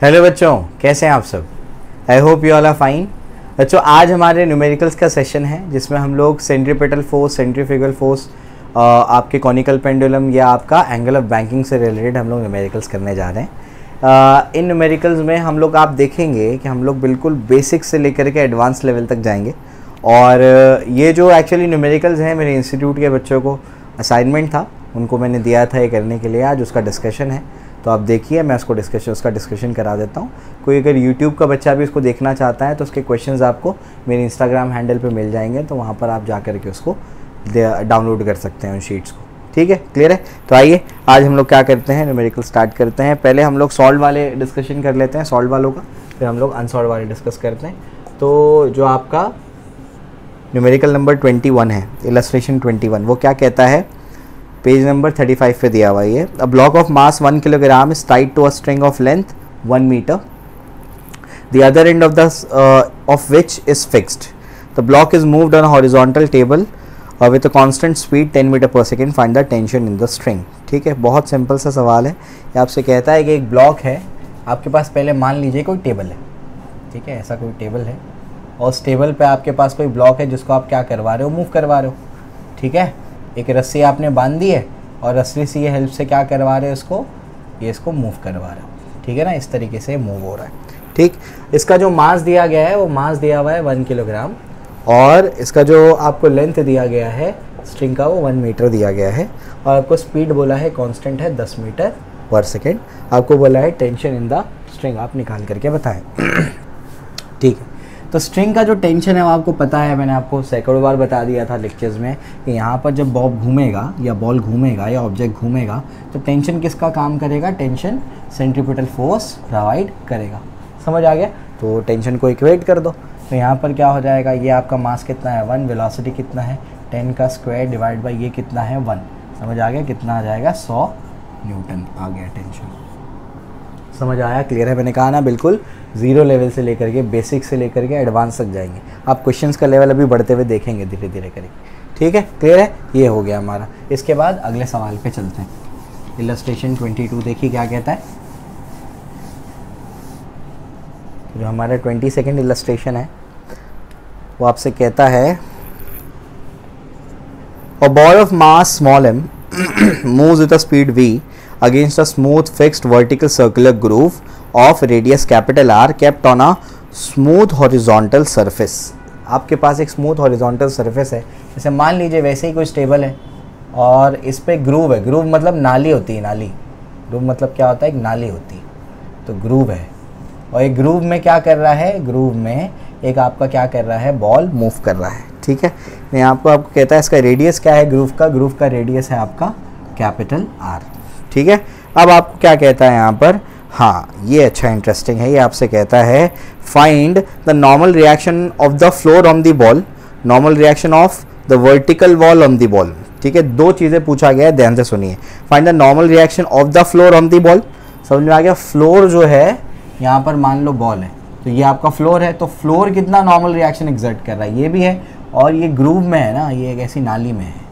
Hello बच्चों, कैसे हैं आप सब। I hope you all are fine. बच्चों, आज हमारे न्यूमेरिकल्स का सेशन है जिसमें हम लोग सेंट्रीपिटल फोर्स, सेंट्रीफ्यूगल फोर्स, आपके कॉनिकल पेंडुलम या आपका एंगल ऑफ बैंकिंग से रिलेटेड हम लोग न्यूमेरिकल्स करने जा रहे हैं। इन न्यूमेरिकल्स में हम लोग आप देखेंगे कि हम लोग बिल्कुल बेसिक से लेकर के एडवांस लेवल तक जाएंगे। और ये जो एक्चुअली न्यूमेरिकल्स हैं, मेरे इंस्टीट्यूट के बच्चों को असाइनमेंट था, उनको मैंने दिया था ये करने के लिए। आज उसका डिस्कशन है, तो आप देखिए, मैं उसका डिस्कशन करा देता हूँ। कोई अगर यूट्यूब का बच्चा भी उसको देखना चाहता है तो उसके क्वेश्चंस आपको मेरे इंस्टाग्राम हैंडल पे मिल जाएंगे, तो वहाँ पर आप जा कर के उसको डाउनलोड कर सकते हैं उन शीट्स को। ठीक है, क्लियर है। तो आइए आज हम लोग क्या करते हैं, न्यूमेरिकल स्टार्ट करते हैं। पहले हम लोग सॉल्व वाले डिस्कशन कर लेते हैं, सॉल्व वालों का, फिर हम लोग अनसॉल्व वाले डिस्कस करते हैं। तो जो आपका न्यूमेरिकल नंबर 21 है, इलस्ट्रेशन 21, वो क्या कहता है, पेज नंबर 35 पे दिया हुआ है। A block of mass 1 kilogram is tied to a string of length 1 metre, the other end of which is fixed. The block is moved on a horizontal table with a constant speed 10 metre per second. Find the tension in the string. ठीक है, बहुत simple सा सवाल है। ये आपसे कहता है कि एक ब्लॉक है आपके पास, पहले मान लीजिए कोई टेबल है, ठीक है, ऐसा कोई टेबल है, और उस टेबल पे आपके पास कोई ब्लॉक है जिसको आप क्या करवा रहे हो, मूव करवा रहे हो। ठीक है, एक रस्सी आपने बांध दी है और रस्सी से ये हेल्प से क्या करवा रहे हो, इसको मूव करवा रहे हो। ठीक है ना, इस तरीके से मूव हो रहा है। ठीक, इसका जो मास दिया गया है वो मास दिया हुआ है 1 किलोग्राम, और इसका जो आपको लेंथ दिया गया है स्ट्रिंग का वो 1 मीटर दिया गया है, और आपको स्पीड बोला है कांस्टेंट है 10 मीटर पर सेकेंड। आपको बोला है टेंशन इन द स्ट्रिंग, आप निकाल करके बताएं। ठीक है, तो स्ट्रिंग का जो टेंशन है वो आपको पता है, मैंने आपको सैकड़ों बार बता दिया था लेक्चर्स में कि यहाँ पर जब बॉब घूमेगा या बॉल घूमेगा या ऑब्जेक्ट घूमेगा तो टेंशन किसका काम करेगा, टेंशन सेंट्रीपिटल फोर्स प्रोवाइड करेगा। समझ आ गया। तो टेंशन को इक्वेट कर दो, तो यहाँ पर क्या हो जाएगा, ये आपका मास कितना है 1, वेलोसिटी कितना है 10 का स्क्वायर डिवाइड बाई ये कितना है 1। समझ आ गया, कितना आ जाएगा 100 न्यूटन आ गया टेंशन। समझ आया, क्लियर है। मैंने कहा ना, बिल्कुल ज़ीरो लेवल से लेकर के, बेसिक से लेकर के एडवांस तक जाएंगे। आप क्वेश्चंस का लेवल अभी बढ़ते हुए देखेंगे धीरे धीरे करके। ठीक है, क्लियर है। ये हो गया हमारा। इसके बाद अगले सवाल पे चलते हैं। इलस्ट्रेशन 22 देखिए क्या कहता है। जो हमारा 22nd इलस्ट्रेशन है वो आपसे कहता है, a ball of mass small m moves with a speed v against a smooth fixed vertical circular groove of radius capital R kept on a smooth horizontal surface. आपके पास एक स्मूथ हॉरिजॉन्टल सरफेस है, जैसे मान लीजिए वैसे ही कोई stable है और इस पे ग्रूव है। ग्रूव मतलब नाली होती है, नाली। ग्रूव मतलब क्या होता है, एक नाली होती है, तो ग्रूव है। और एक ग्रूव में क्या कर रहा है, ग्रूव में एक आपका क्या कर रहा है, बॉल मूव कर रहा है। ठीक है, यहाँ आपको कहता है इसका रेडियस क्या है ग्रूव का रेडियस है आपका कैपिटल R। ठीक है, अब आपको क्या कहता है यहाँ पर, हाँ ये अच्छा इंटरेस्टिंग है। ये आपसे कहता है, find the normal reaction of the floor on the ball, normal reaction of the vertical wall on the ball. ठीक है, दो चीज़ें पूछा गया है, ध्यान से सुनिए। Find the normal reaction of the floor on the ball. समझ में आ गया। फ्लोर जो है, यहाँ पर मान लो बॉल है, तो ये आपका फ्लोर है, तो फ्लोर कितना नॉर्मल रिएक्शन एग्जर्ट कर रहा है, ये भी है। और ये ग्रूव में है ना, ये एक ऐसी नाली में है,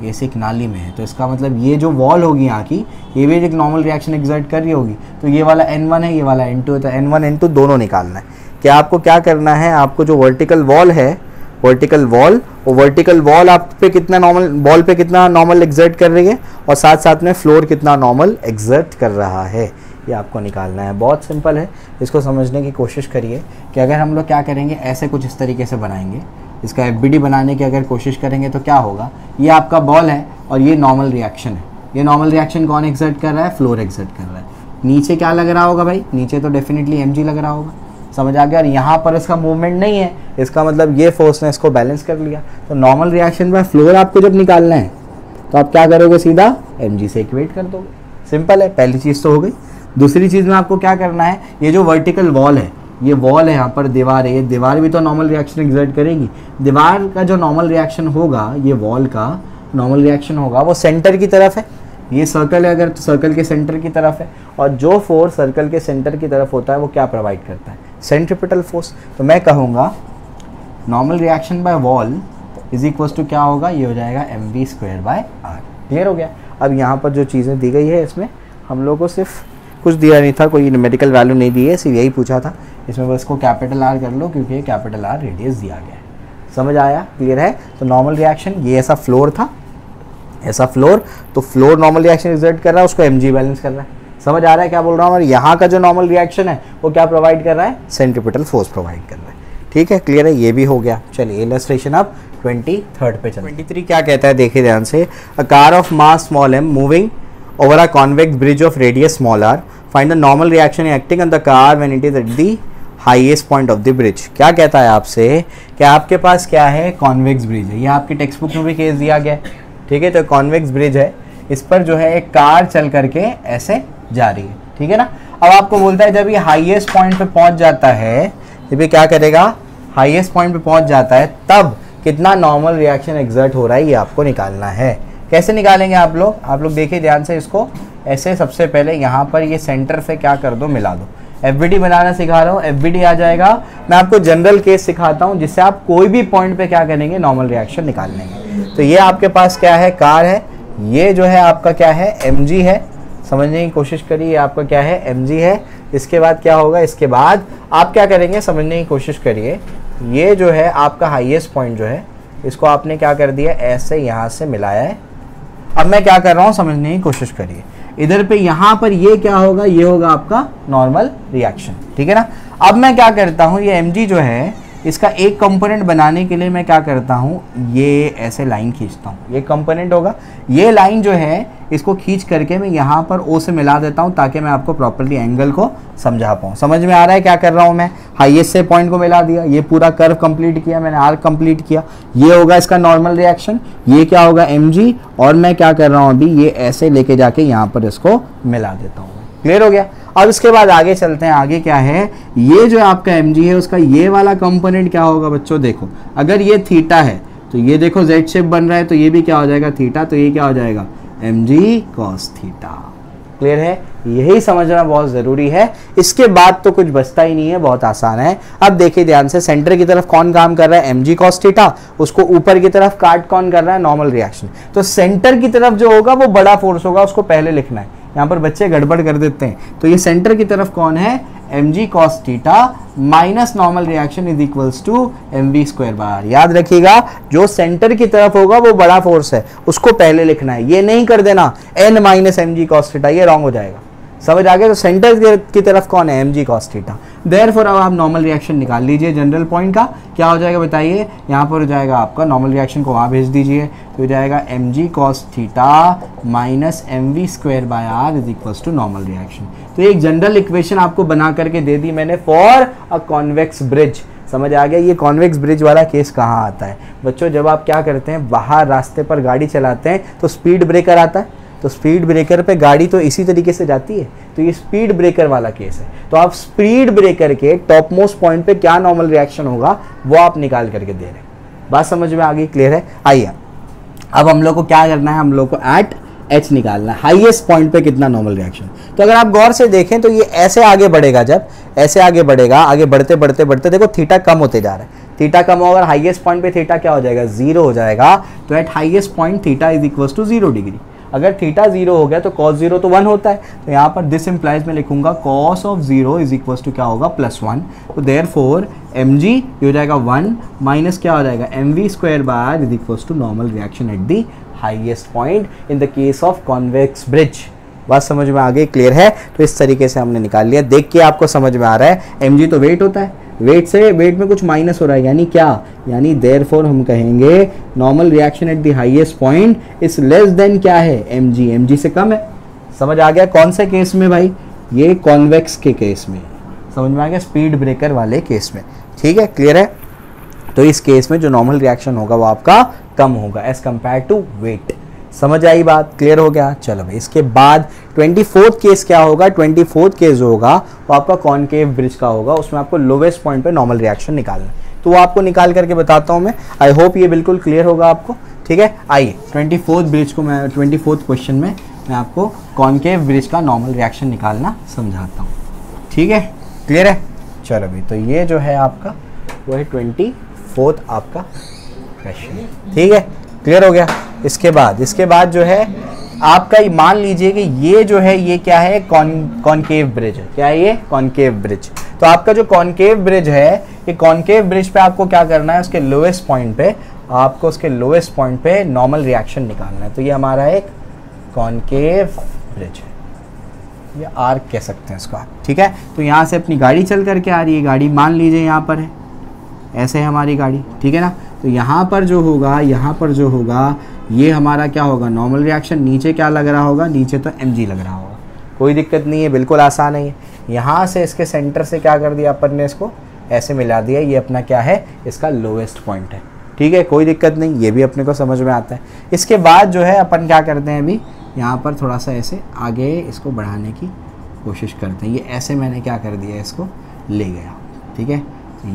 ये एक नाली में है, तो इसका मतलब ये जो वॉल होगी यहाँ की, ये भी एक नॉर्मल रिएक्शन एग्जर्ट कर रही होगी। तो ये वाला N1 है, ये वाला N2 है, तो N1 N2 दोनों निकालना है। क्या आपको क्या करना है, आपको जो वर्टिकल वॉल है, वर्टिकल वॉल, वो वर्टिकल वॉल आप पे कितना नॉर्मल, बॉल पे कितना नॉर्मल एग्जर्ट कर रही है, और साथ साथ में फ्लोर कितना नॉर्मल एग्जर्ट कर रहा है, ये आपको निकालना है। बहुत सिंपल है, इसको समझने की कोशिश करिए कि अगर हम लोग क्या करेंगे, ऐसे कुछ इस तरीके से बनाएंगे, इसका FBD बनाने की अगर कोशिश करेंगे तो क्या होगा, ये आपका बॉल है और ये नॉर्मल रिएक्शन है। ये नॉर्मल रिएक्शन कौन एग्जर्ट कर रहा है, फ्लोर एग्जर्ट कर रहा है। नीचे क्या लग रहा होगा भाई, नीचे तो डेफिनेटली mg लग रहा होगा। समझ आ गया। और यहाँ पर इसका मूवमेंट नहीं है, इसका मतलब ये फोर्स ने इसको बैलेंस कर लिया। तो नॉर्मल रिएक्शन में फ्लोर आपको जब निकालना है तो आप क्या करोगे, सीधा mg से इक्वेट कर दोगे। सिंपल है, पहली चीज़ तो हो गई। दूसरी चीज़ में आपको क्या करना है, ये जो वर्टिकल वॉल है, ये वॉल है, यहाँ पर दीवार है, ये दीवार भी तो नॉर्मल रिएक्शन एग्जर्ट करेगी। दीवार का जो नॉर्मल रिएक्शन होगा, ये वॉल का नॉर्मल रिएक्शन होगा, वो सेंटर की तरफ है। ये सर्कल है अगर, तो सर्कल के सेंटर की तरफ है, और जो फोर्स सर्कल के सेंटर की तरफ होता है वो क्या प्रोवाइड करता है, सेंट्रीपिटल फोर्स। तो मैं कहूँगा normal reaction by wall is equal to क्या होगा, ये हो जाएगा mv² बाय r। क्लियर हो गया। अब यहाँ पर जो चीज़ें दी गई है, इसमें हम लोग को सिर्फ कुछ दिया नहीं था, कोई न्यूमेरिकल वैल्यू नहीं दी है, सिर्फ यही पूछा था। इसमें बस को कैपिटल आर कर लो क्योंकि कैपिटल आर रेडियस दिया गया है। समझ आया, क्लियर है। तो नॉर्मल रिएक्शन ये ऐसा फ्लोर था, ऐसा फ्लोर, तो फ्लोर नॉर्मल रिएक्शन एग्जर्ट कर रहा है, उसको mg बैलेंस कर रहा है। समझ आ रहा है क्या बोल रहा हूँ। और यहाँ का जो नॉर्मल रिएक्शन है वो क्या प्रोवाइड कर रहा है, सेंट्रीपिटल फोर्स प्रोवाइड कर रहा है। ठीक है, क्लियर है, ये भी हो गया। चलिए इलस्ट्रेशन अब 23rd पे चलते हैं। 23 क्या कहता है, देखिए ध्यान से। A car of mass small m moving over a convex bridge of radius small r, find the normal reaction acting on the car when it is at the highest point of the bridge. क्या कहता है आपसे कि आपके पास क्या है, convex bridge है। ये आपकी टेक्स्ट बुक में भी केस दिया गया है। ठीक है, तो कॉन्वेक्स ब्रिज है, इस पर जो है एक कार चल करके ऐसे जा रही है। ठीक है ना। अब आपको बोलता है जब ये हाईएस्ट पॉइंट पे पहुंच जाता है, जब ये क्या करेगा, हाईएस्ट पॉइंट पे पहुंच जाता है, तब कितना नॉर्मल रिएक्शन एग्जर्ट हो रहा है ये आपको निकालना है। कैसे निकालेंगे आप लोग देखिए ध्यान से इसको। ऐसे सबसे पहले यहाँ पर ये सेंटर से क्या कर दो, मिला दो। एफबीडी बनाना सिखा रहा हूँ, एफबीडी आ जाएगा। मैं आपको जनरल केस सिखाता हूँ जिससे आप कोई भी पॉइंट पे क्या करेंगे, नॉर्मल रिएक्शन निकाल लेंगे। तो ये आपके पास क्या है, कार है, ये जो है आपका क्या है, mg है। समझने की कोशिश करिए, आपका क्या है, mg है। इसके बाद क्या होगा, इसके बाद आप क्या करेंगे, समझने की कोशिश करिए। ये जो है आपका हाईएस्ट पॉइंट जो है, इसको आपने क्या कर दिया, ऐसे यहाँ से मिलाया है। अब मैं क्या कर रहा हूँ, समझने की कोशिश करिए। इधर पे यहाँ पर ये क्या होगा, ये होगा आपका नॉर्मल रिएक्शन। ठीक है ना। अब मैं क्या करता हूँ, ये mg जो है इसका एक कंपोनेंट बनाने के लिए मैं क्या करता हूँ, ये ऐसे लाइन खींचता हूँ। ये कंपोनेंट होगा, ये लाइन जो है इसको खींच करके मैं यहाँ पर O से मिला देता हूँ ताकि मैं आपको प्रॉपर्ली एंगल को समझा पाऊँ। समझ में आ रहा है क्या कर रहा हूँ मैं। हाईएस्ट से पॉइंट को मिला दिया, ये पूरा कर्व कंप्लीट किया मैंने, आर्क कंप्लीट किया। ये होगा इसका नॉर्मल रिएक्शन, ये क्या होगा, mg। और मैं क्या कर रहा हूँ अभी, ये ऐसे लेके जाके यहाँ पर इसको मिला देता हूँ। क्लियर हो गया। अब इसके बाद आगे चलते हैं। आगे क्या है, ये जो आपका mg है उसका ये वाला कंपोनेंट क्या होगा बच्चों, देखो अगर ये थीटा है तो ये देखो z शेप बन रहा है, तो ये भी क्या हो जाएगा, थीटा। तो ये क्या हो जाएगा, mg cos थीटा। क्लियर है, यही समझना बहुत ज़रूरी है। इसके बाद तो कुछ बचता ही नहीं है, बहुत आसान है। अब देखिए ध्यान से, सेंटर की तरफ कौन काम कर रहा है, mg cos थीटा। उसको ऊपर की तरफ काट कौन कर रहा है, नॉर्मल रिएक्शन। तो सेंटर की तरफ जो होगा वो बड़ा फोर्स होगा, उसको पहले लिखना है। यहाँ पर बच्चे गड़बड़ कर देते हैं। तो ये सेंटर की तरफ कौन है, mg cos theta minus normal reaction is equals to mv square by r. याद रखिएगा, जो सेंटर की तरफ होगा वो बड़ा फोर्स है, उसको पहले लिखना है। ये नहीं कर देना n minus mg cos theta, ये रॉन्ग हो जाएगा। समझ आ गया। तो सेंटर की तरफ कौन है, mg cos थीटा। देयरफॉर अब आप नॉर्मल रिएक्शन निकाल लीजिए जनरल पॉइंट का। क्या हो जाएगा बताइए, यहाँ पर हो जाएगा आपका नॉर्मल रिएक्शन को वहाँ भेज दीजिए, तो हो जाएगा mg cos theta minus mv square by r is equals to normal reaction. तो एक जनरल इक्वेशन आपको बना करके दे दी मैंने फॉर अ कॉन्वेक्स ब्रिज। समझ आ गया। ये कॉन्वेक्स ब्रिज वाला केस कहाँ आता है बच्चों, जब आप क्या करते हैं, बाहर रास्ते पर गाड़ी चलाते हैं तो स्पीड ब्रेकर आता है। तो स्पीड ब्रेकर पे गाड़ी तो इसी तरीके से जाती है, तो ये स्पीड ब्रेकर वाला केस है। तो आप स्पीड ब्रेकर के टॉप मोस्ट पॉइंट पे क्या नॉर्मल रिएक्शन होगा वो आप निकाल करके दे रहे हैं। बात समझ में आ गई, क्लियर है। आइए अब हम लोग को क्या करना है, हम लोग को एट h निकालना है, हाईएस्ट पॉइंट पे कितना नॉर्मल रिएक्शन। तो अगर आप गौर से देखें तो ये ऐसे आगे बढ़ेगा, जब ऐसे आगे बढ़ेगा, आगे बढ़ते बढ़ते बढ़ते देखो थीटा कम होते जा रहा है। थीटा कम होगा, हाईएस्ट पॉइंट पे थीटा क्या हो जाएगा, 0 हो जाएगा। तो at highest point theta is equals to 0 degree. अगर थीटा 0 हो गया तो cos 0 तो 1 होता है। तो यहाँ पर दिस इम्प्लाइज में लिखूंगा cos of 0 is equals to क्या होगा, +1। तो देयरफॉर mg ये हो जाएगा 1 माइनस क्या हो जाएगा, mv square by r is equals to normal reaction at the highest point in the case of convex bridge. बात समझ में आ गई, क्लियर है। तो इस तरीके से हमने निकाल लिया। देख के आपको समझ में आ रहा है, mg तो वेट होता है, वेट से वेट में कुछ माइनस हो रहा है, यानी क्या, यानी देयरफॉर हम कहेंगे normal reaction at the highest point is less than क्या है, mg, mg से कम है। समझ आ गया। कौन से केस में भाई, ये कॉन्वेक्स के केस में। समझ में आ गया, स्पीड ब्रेकर वाले केस में। ठीक है, क्लियर है। तो इस केस में जो नॉर्मल रिएक्शन होगा वो आपका कम होगा एज कंपेयर टू वेट। समझ आई बात, क्लियर हो गया। चलो भाई, इसके बाद 24th केस क्या होगा, 24th केस जो होगा वो आपका कॉनकेव ब्रिज का होगा। उसमें आपको लोवेस्ट पॉइंट पे नॉर्मल रिएक्शन निकालना है, तो वो आपको निकाल करके बताता हूँ मैं। आई होप ये बिल्कुल क्लियर होगा आपको। ठीक है, आइए 24th ब्रिज को मैं 24th क्वेश्चन में मैं आपको कॉनकेव ब्रिज का नॉर्मल रिएक्शन निकालना समझाता हूँ। ठीक है, क्लियर है। चलो भाई, तो ये जो है आपका वो है 24th आपका क्वेश्चन। ठीक है, क्लियर हो गया। इसके बाद जो है आपका मान लीजिए कि ये जो है ये क्या है, कॉनकेव ब्रिज है। क्या है ये? Concave bridge. तो आपका जो कॉनकेव ब्रिज है, ये कॉनकेव ब्रिज पे आपको क्या करना है, उसके लोएस्ट पॉइंट पे आपको उसके लोएस्ट पॉइंट पे नॉर्मल रिएक्शन निकालना है। तो ये हमारा एक कॉनकेव ब्रिज है, ये आर्क कह सकते हैं इसको आप, ठीक है। तो यहाँ से अपनी गाड़ी चल करके आ रही है, गाड़ी मान लीजिए यहाँ पर है, ऐसे है हमारी गाड़ी, ठीक है ना। तो यहाँ पर जो होगा, यहाँ पर जो होगा, ये हमारा क्या होगा, नॉर्मल रिएक्शन। नीचे क्या लग रहा होगा, नीचे तो mg लग रहा होगा, कोई दिक्कत नहीं है, बिल्कुल आसान है। यहाँ से इसके सेंटर से क्या कर दिया अपन ने, इसको ऐसे मिला दिया, ये अपना क्या है, इसका लोएस्ट पॉइंट है, ठीक है, कोई दिक्कत नहीं, ये भी अपने को समझ में आता है। इसके बाद जो है अपन क्या करते हैं, अभी यहाँ पर थोड़ा सा ऐसे आगे इसको बढ़ाने की कोशिश करते हैं। ये ऐसे मैंने क्या कर दिया, इसको ले गया, ठीक है।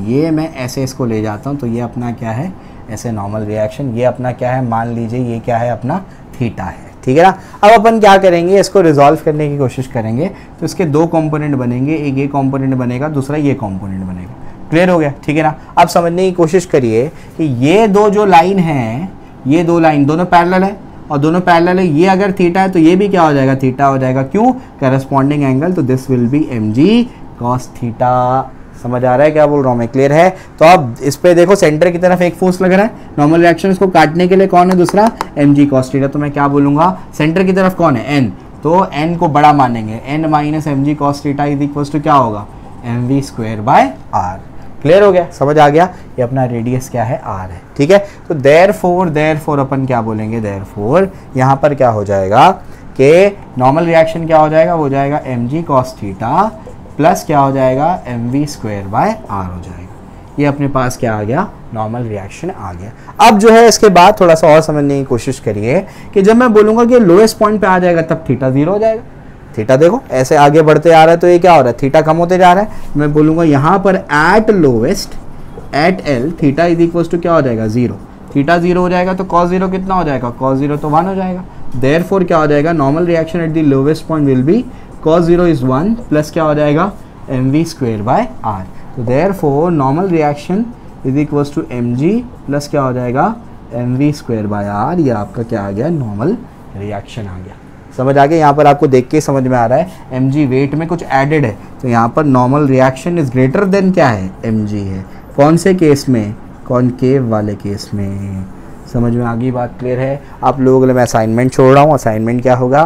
ये मैं ऐसे इसको ले जाता हूँ, तो ये अपना क्या है, ऐसे नॉर्मल रिएक्शन। ये अपना क्या है, मान लीजिए ये क्या है, अपना थीटा है, ठीक है ना। अब अपन क्या करेंगे, इसको रिजॉल्व करने की कोशिश करेंगे। तो इसके दो कंपोनेंट बनेंगे, एक ये कंपोनेंट बनेगा, दूसरा ये कंपोनेंट बनेगा। क्लियर हो गया, ठीक है ना। अब समझने की कोशिश करिए कि ये दो जो लाइन हैं, ये दो लाइन दोनों पैरेलल है, और दोनों पैरेलल है। ये अगर थीटा है तो ये भी क्या हो जाएगा, थीटा हो जाएगा। क्यों? करस्पॉन्डिंग एंगल, तो this will be mg cos theta. समझ आ रहा है क्या बोल रहा हूँ मैं, क्लियर है। तो अब इस पे देखो, सेंटर की तरफ एक फोर्स लग रहा है, नॉर्मल रिएक्शन इसको काटने के लिए कौन है, दूसरा mg cos थीटा। तो मैं क्या बोलूंगा, सेंटर की तरफ कौन है, n, तो n को बड़ा मानेंगे, n minus mg cos theta is equal to क्या होगा, mv square by r। Clear हो गया, समझ आ गया। ये अपना रेडियस क्या है, r है, ठीक है। तो देयरफॉर अपन क्या बोलेंगे, देयरफॉर यहाँ पर क्या हो जाएगा कि नॉर्मल रिएक्शन क्या हो जाएगा, वो हो जाएगा mg cos थीटा प्लस क्या हो जाएगा, mv स्क्वायर बाय r हो जाएगा। ये अपने पास क्या आ गया, नॉर्मल रिएक्शन आ गया। अब जो है इसके बाद थोड़ा सा और समझने की कोशिश करिए कि जब मैं बोलूँगा कि लोएस्ट पॉइंट पे आ जाएगा, तब थीटा 0 हो जाएगा। थीटा देखो ऐसे आगे बढ़ते आ रहा है, तो ये क्या हो रहा है, थीटा कम होते जा रहा है। मैं बोलूँगा यहाँ पर at lowest, at l, theta is equal to क्या हो जाएगा, 0। थीटा 0 हो जाएगा तो cos 0 कितना हो जाएगा, cos 0 तो 1 हो जाएगा। देयरफॉर क्या हो जाएगा, normal reaction at the lowest point will be cos 0 is 1 plus क्या हो जाएगा, mv स्क्वायर बाय r। तो therefore normal reaction is equal to mg plus क्या हो जाएगा, mv स्क्वायर बाय r। ये आपका क्या आ गया, नॉर्मल रिएक्शन आ गया। समझ आ गया। यहाँ पर आपको देख के समझ में आ रहा है mg वेट में कुछ एडेड है, तो यहाँ पर normal reaction is greater than क्या है, mg है। कौन से केस में, कॉनकेव वाले केस में। समझ में आ गई बात, क्लियर है। आप लोगों के लिए मैं असाइनमेंट छोड़ रहा हूँ। असाइनमेंट क्या होगा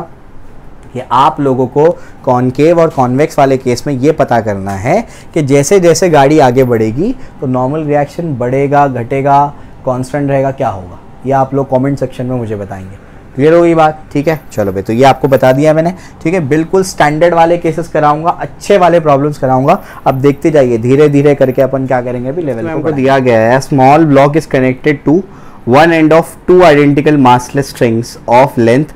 कि आप लोगों को कॉनकेव और कॉन्वेक्स वाले केस में ये पता करना है कि जैसे जैसे गाड़ी आगे बढ़ेगी तो नॉर्मल रिएक्शन बढ़ेगा, घटेगा, कांस्टेंट रहेगा, क्या होगा, ये आप लोग कमेंट सेक्शन में मुझे बताएंगे। क्लियर हो गई बात, ठीक है। चलो भाई, तो ये आपको बता दिया मैंने, ठीक है। बिल्कुल स्टैंडर्ड वाले केसेस कराऊंगा, अच्छे वाले प्रॉब्लम्स कराऊंगा। अब देखते जाइए, धीरे धीरे करके अपन क्या करेंगे, अभी लेवल हमको दिया गया है। Small block is connected to one end of two identical massless strings of length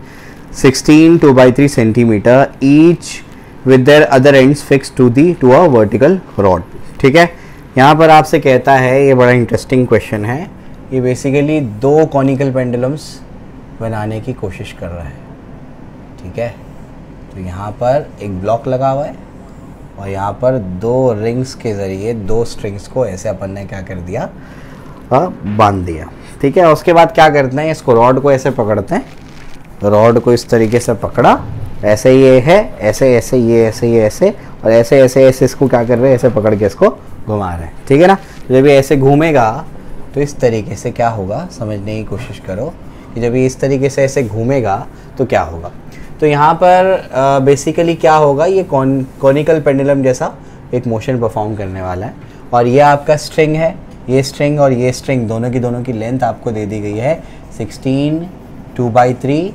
16 2/3 centimeter each with their other ends fixed to a vertical rod। ठीक है, यहाँ पर आपसे कहता है, ये बड़ा इंटरेस्टिंग क्वेश्चन है। ये बेसिकली दो कॉनिकल पेंडुलम्स बनाने की कोशिश कर रहा है, ठीक है। तो यहाँ पर एक ब्लॉक लगा हुआ है और यहाँ पर दो रिंग्स के ज़रिए दो स्ट्रिंग्स को ऐसे अपन ने क्या कर दिया, बांध दिया, ठीक है। उसके बाद क्या करते हैं, इसको रॉड को ऐसे पकड़ते हैं, रॉड को इस तरीके से पकड़ा, ऐसे ये है, ऐसे ऐसे ये ऐसे ये ऐसे, और ऐसे ऐसे ऐसे इसको क्या कर रहे हैं, ऐसे पकड़ के इसको घुमा रहे हैं, ठीक है ना। जब ये ऐसे घूमेगा तो इस तरीके से क्या होगा, समझने की कोशिश करो कि जब ये इस तरीके से ऐसे घूमेगा तो क्या होगा। तो यहाँ पर बेसिकली क्या होगा, ये कॉनिकल पेंडुलम जैसा एक मोशन परफॉर्म करने वाला है। और ये आपका स्ट्रिंग है, ये स्ट्रिंग और ये स्ट्रिंग दोनों की लेंथ आपको दे दी गई है 16 2/3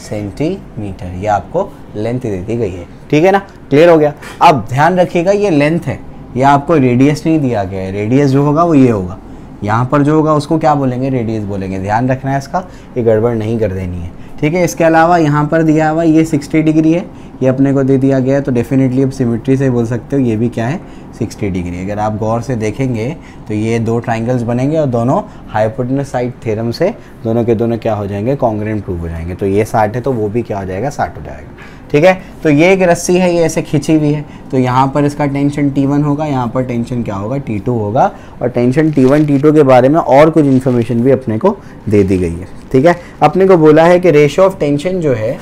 सेंटीमीटर। ये आपको लेंथ दे दी गई है, ठीक है ना। क्लियर हो गया। अब ध्यान रखिएगा, ये लेंथ है, ये आपको रेडियस नहीं दिया गया है। रेडियस जो होगा वो ये होगा, यहाँ पर जो होगा उसको क्या बोलेंगे, रेडियस बोलेंगे। ध्यान रखना है इसका, ये गड़बड़ नहीं कर देनी है, ठीक है। इसके अलावा यहाँ पर दिया हुआ ये 60 डिग्री है, ये अपने को दे दिया गया है, तो डेफिनेटली अब सिमेट्री से बोल सकते हो ये भी क्या है, 60 डिग्री। अगर आप गौर से देखेंगे तो ये दो ट्राइंगल्स बनेंगे और दोनों हाइपोटेनस साइड थ्योरम से दोनों के दोनों क्या हो जाएंगे, कॉन्ग्रुएंट प्रूव हो जाएंगे। तो ये 60 है तो वो भी क्या हो जाएगा, 60 हो जाएगा, ठीक है। तो ये एक रस्सी है, ये ऐसे खिंची हुई है, तो यहाँ पर इसका टेंशन T1 होगा, यहाँ पर टेंशन क्या होगा, T2 होगा। और टेंशन T1 T2 के बारे में और कुछ इन्फॉर्मेशन भी अपने को दे दी गई है, ठीक है। अपने को बोला है कि रेशियो ऑफ टेंशन जो है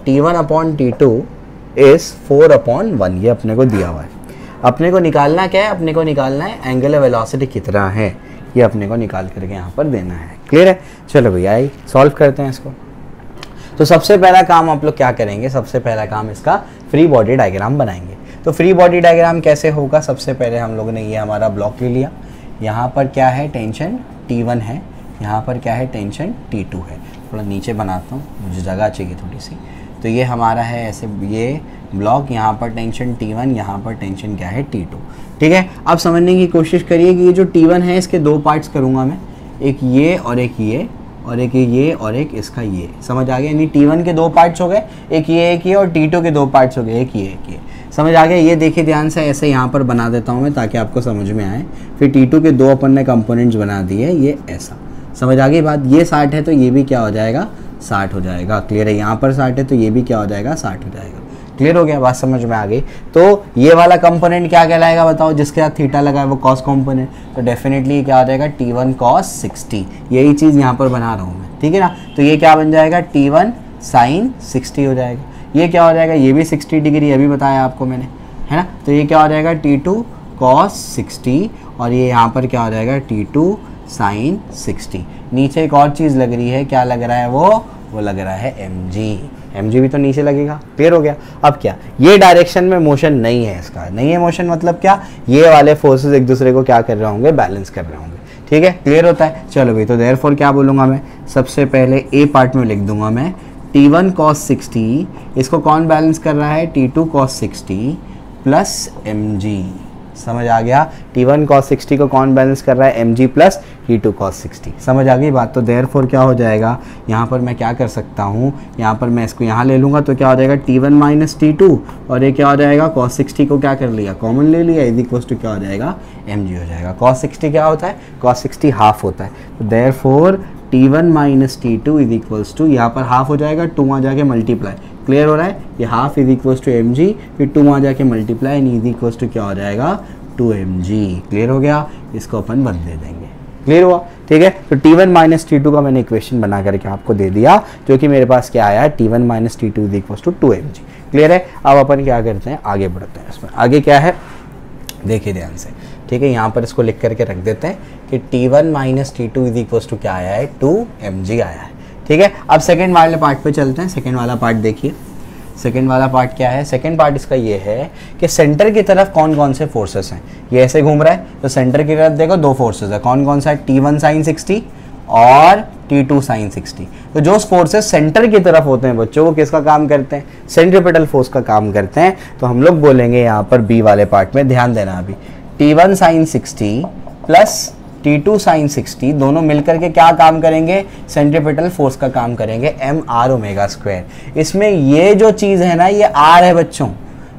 T1/T2 इज़ 4/1, ये अपने को दिया हुआ है। अपने को निकालना क्या है, अपने को निकालना है एंगुलर वेलोसिटी कितना है, ये अपने को निकाल करके यहाँ पर देना है। क्लियर है? चलो भैया आई सॉल्व करते हैं इसको। तो सबसे पहला काम आप लोग क्या करेंगे, सबसे पहला काम इसका फ्री बॉडी डायग्राम बनाएंगे। तो फ्री बॉडी डायग्राम कैसे होगा, सबसे पहले हम लोगों ने ये हमारा ब्लॉक ले लिया, यहाँ पर क्या है टेंशन T1 है, यहाँ पर क्या है टेंशन T2 है। थोड़ा नीचे बनाता हूँ, मुझे जगह चाहिए थोड़ी सी। तो ये हमारा है ऐसे ये ब्लॉक, यहाँ पर टेंशन T1, यहाँ पर टेंशन क्या है T2, ठीक है। अब समझने की कोशिश करिए कि ये जो T1 है इसके दो पार्ट्स करूँगा मैं, एक ये और एक ये, और एक ये और एक इसका ये। समझ आ गया? यानी T1 के दो पार्ट्स हो गए, एक ये और T2 के दो पार्ट्स हो गए, एक ये। समझ आ गया? ये देखिए ध्यान से, ऐसे यहाँ पर बना देता हूँ मैं ताकि आपको समझ में आए। फिर T2 के दो अपन ने कंपोनेंट्स बना दिए, ये ऐसा। समझ आ गई बात? ये 60 है तो ये भी क्या हो जाएगा, 60 हो जाएगा। क्लियर है? यहाँ पर 60 है तो ये भी क्या हो जाएगा, 60 हो जाएगा। क्लियर हो गया? बात समझ में आ गई। तो ये वाला कंपोनेंट क्या कहलाएगा बताओ, जिसके साथ थीटा लगा है वो कॉस कंपोनेंट, तो डेफिनेटली क्या हो जाएगा T1 cos 60। यही चीज़ यहाँ पर बना रहा हूँ मैं, ठीक है ना। तो ये क्या बन जाएगा, T1 sin 60 हो जाएगा। ये क्या हो जाएगा, ये भी 60 डिग्री अभी बताया आपको मैंने, है ना। तो ये क्या हो जाएगा T2 cos 60, और ये यहाँ पर क्या हो जाएगा T2 sin 60। नीचे एक और चीज़ लग रही है, क्या लग रहा है वो लग रहा है mg भी तो नीचे लगेगा। क्लियर हो गया? अब क्या, ये डायरेक्शन में मोशन नहीं है, इसका नहीं है मोशन, मतलब क्या, ये वाले फोर्सेस एक दूसरे को क्या कर रहे होंगे, बैलेंस कर रहे होंगे, ठीक है। क्लियर होता है? चलो भाई, तो देयरफॉर क्या बोलूँगा मैं, सबसे पहले ए पार्ट में लिख दूंगा मैं T1 cos 60, इसको कौन बैलेंस कर रहा है, T2 cos 60 प्लस mg। समझ आ गया? T1 cos 60 को कौन बैलेंस कर रहा है, mg प्लस T2 cos 60। समझ आ गई बात? तो देयरफॉर क्या हो जाएगा, यहाँ पर मैं क्या कर सकता हूँ, यहाँ पर मैं इसको यहाँ ले लूँगा तो क्या हो जाएगा T1 माइनस T2, और ये क्या हो जाएगा, cos 60 को क्या कर लिया, कॉमन ले लिया, इज इक्वल्स टू क्या हो जाएगा, mg हो जाएगा। cos 60 क्या होता है, cos 60 हाफ होता है। तो therefore T1 minus T2 is equals to, यहाँ पर हाफ हो जाएगा, 2 आ जाके मल्टीप्लाई। क्लियर हो रहा है? ये half is equals to mg, फिर 2 आ जाके multiply, and is equals to क्या हो जाएगा, 2mg। क्लियर हो गया? इसको अपन बंद दे देंगे। क्लियर हुआ? ठीक है। तो T1 माइनस T2 का मैंने इक्वेशन बना करके आपको दे दिया, जो कि मेरे पास क्या आया है, T1 minus T2 is equals to 2mg। Clear है? अब अपन क्या करते हैं, आगे बढ़ते हैं। इसमें आगे क्या है देखिए ध्यान से, ठीक है। यहाँ पर इसको लिख करके रख देते हैं कि T1 minus T2 is equals to क्या आया है, 2mg आया है, ठीक है। अब सेकेंड वाले पार्ट पे चलते हैं। सेकेंड वाला पार्ट देखिए, सेकेंड वाला पार्ट क्या है, सेकेंड पार्ट इसका ये है कि सेंटर की तरफ कौन कौन से फोर्सेस हैं। ये ऐसे घूम रहा है तो सेंटर की तरफ देखो दो फोर्सेस है, कौन कौन सा है, T1 sin 60 और T2 sin 60। तो जो फोर्सेस सेंटर की तरफ होते हैं बच्चों, वो किसका काम करते हैं, सेंट्रीपिटल फोर्स का काम करते हैं। तो हम लोग बोलेंगे यहाँ पर बी वाले पार्ट में, ध्यान देना अभी, T1 sin 60 plus T2 sin 60 दोनों मिलकर के क्या काम करेंगे, सेंट्रीपिटल फोर्स का काम करेंगे, mr ओमेगा स्क्वायर। इसमें ये जो चीज़ है ना, ये r है बच्चों,